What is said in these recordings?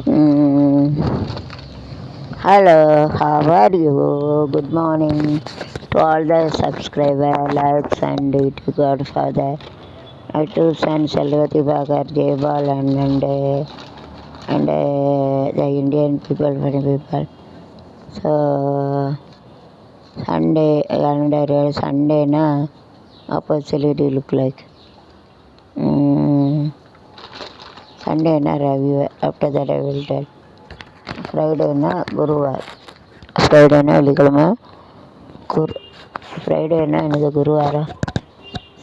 Mm, Hello, how are you? Good morning to all the subscribers, likes, and to Godfather. I too send Salvati Bhagar, Jebal, and the Indian people, many people. So Sunday, and Sunday na opportunity look like. Mm, Sunday na review. After that I will tell. Friday na Guruvar. ஃப்ரைடேனா வெள்ளிக்கிழமை, குரு ஃப்ரைடேனா எனக்கு குருவாரம்,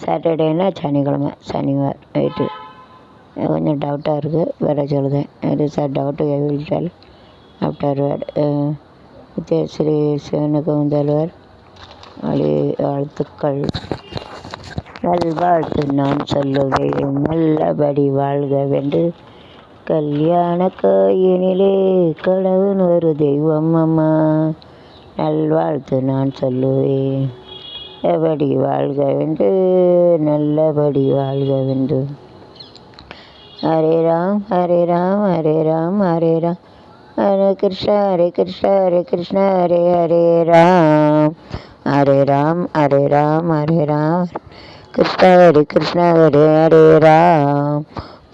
சாட்டர்டேனா சனிக்கிழமை, Shaniwar weight கொஞ்சம் டவுட்டாக இருக்குது, வேறு சொல்லுதேன். இது sir doubt எவிட்டால் ஆஃப்டர் வேர்டு ஸ்ரீ சிவனுக்கு முதல்வர் வழி வாழ்த்துக்கள். நல்வாழ்த்து நான் சொல்லுவேன், நல்லபடி வாழ்கவென்று கல்யாண கோயினிலே கடவுள் ஒரு தெய்வம் அம்மா. நல்வாழ்த்து நான் சொல்லுவேன், நல்லபடி வாழ்கவென்று, நல்லபடி வாழ்கவென்று. ஹரே ராம் ஹரே ராம் ஹரே ராம் ஹரே ராம், ஹரே கிருஷ்ணா ஹரே கிருஷ்ணா ஹரே கிருஷ்ணா, ஹரே ஹரே ராம், ஹரே ராம் ஹரே ராம் ஹரே ராம், கிருஷ்ணா ஹரே கிருஷ்ணா ஹரே ஹரே ராம்.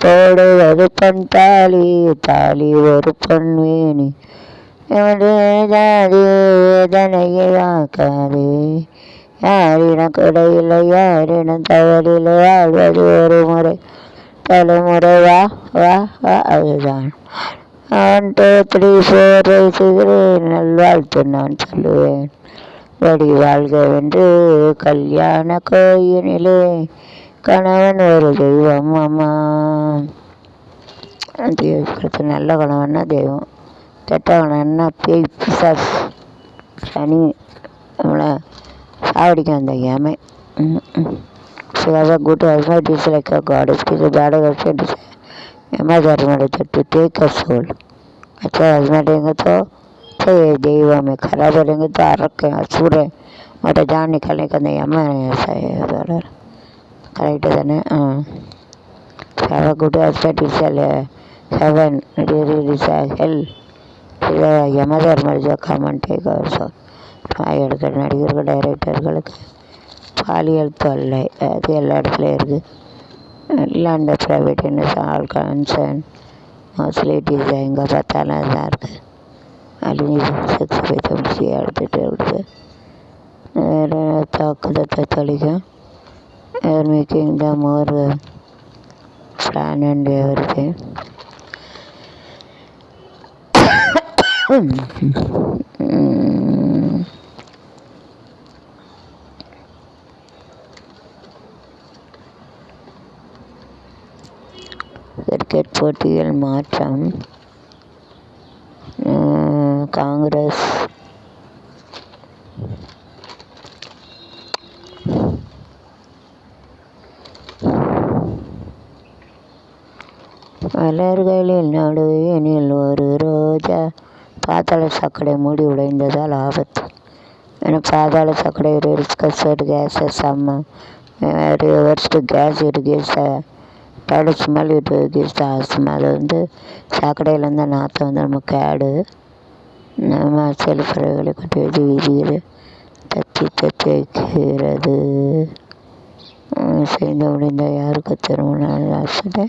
போடுவது பொன் தாலி, தாலி ஒரு பொன்வேணி, வேதனையை ஆக்காது. யாரிடம் கொடையில்லை, யாரிடம் தவறில்லை, வாழ்வது ஒரு முறை, தலைமுறை வா வா வா, அதுதான் 1 2 3 4 வயசுகிறேன். நல்வாழ்த்து நான் சொல்லுவேன், வடி வாழ்கவென்று கல்யாண கோயினிலே கணவன் ஒரு தெய்வம் அம்மா. நல்ல கணவன்னா தெய்வம், கெட்ட கணவன்னா பேய் பிசாஸ் சனி நம்மளை சாவடிக்க வந்த ஏமை. So as a good husband is like a God. If he is a bad husband, एमा जन्म to take a soul. अच्छा हस्बैंड रहेंगे तो ये देव में, खराब रहेंगे तो अरक है, असुर है, मोटा जान निकालने का नहीं, अम्मा ऐसा है डॉलर करेक्ट है ना. Have a good husband is a heaven, really is a hell. यमा जन्म जो कॉमन take a soul. எடுக்கிற நடிகர்கள் டைரக்டர்களுக்கு பாலியல் தொல்லை அது எல்லா இடத்துலையும் இருக்குது. எல்லாம் அந்த private all concern mostly it is எங்கே பார்த்தாலும் அதுதான் இருக்குது. அதுலேயும் செக்ஸ் பைத்தமிச்சு எடுத்துகிட்டு இருக்குது. வேறு தாக்குதத்தை தொழிக்கும், making the more plan and everything. Cricket போட்டியில் மாற்றம், காங்கிரஸ் மலர்களில் நடுவேனில் ஒரு ரோஜா, பாதாள சாக்கடை மூடி உடைந்ததால் ஆபத்து. ஏன்னா பாதாள சாக்கடை டிஸ்கஸ்டு கேஸஸ் அம்மா ரிவர்ஸ்டு கேஸ் இருக்கு, பேடு ஸ்மெல் இட்டு கிஸ்ட் ஆஸ்மா. அது வந்து சாக்கடையிலேருந்து நாற்றம் வந்து நம்ம கேடு, நம்ம செல்ஃபறைகளை கொண்டு வச்சு வீதியில் தத்தி தத்தி வைக்கிறது. செய்து முடிந்த யாருக்கு திருமணம் ஆசை.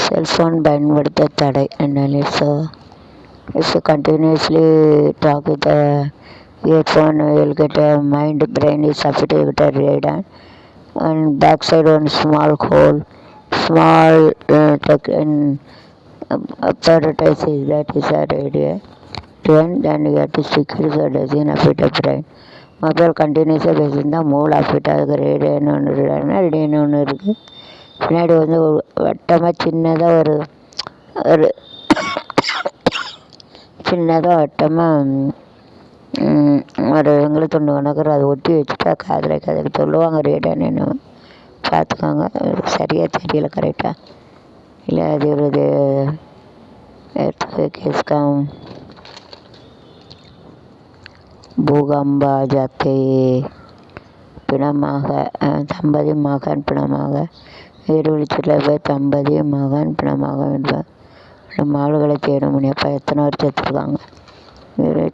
செல்ஃபோன் பயன்படுத்த தடை. So if you continuously talk with the earphone, you will get a mind brain is affected with a radon, and backside one small hole, small apparatus is that is a radio. Then you have to secure the doesn't affect the brain. Mobile கண்டினியூஸாக பேசியிருந்தால் மூளை affect ஆகுது. ரேடியோன்னு ஒன்று இருக்குன்னா ரேடியோன்னு ஒன்று இருக்குது. பின்னாடி வந்து ஒரு வட்டமாக சின்னதாக ஒரு சின்னதாக வட்டமாக ஒரு வெங்கல துண்டு கணக்கிற அதை ஒட்டி வச்சுட்டா காதில் கதைக்கு சொல்லுவாங்க ரேடியோன்னு. பார்த்துக்கோங்க, சரியாக தெரியல கரெக்டாக இல்லை. அது ஒரு கேஸ்காம் பூகம்பா ஜாத்தே பிணமாக தம்பதி மகன் பிணமாக வீடு விழிச்சிட்டு போய் தம்பதி மகன் பிணமாக என்பார். ஆளுகளை தேடும் முடியப்பா எத்தனை வருஷம் வச்சுருக்காங்க. வேறு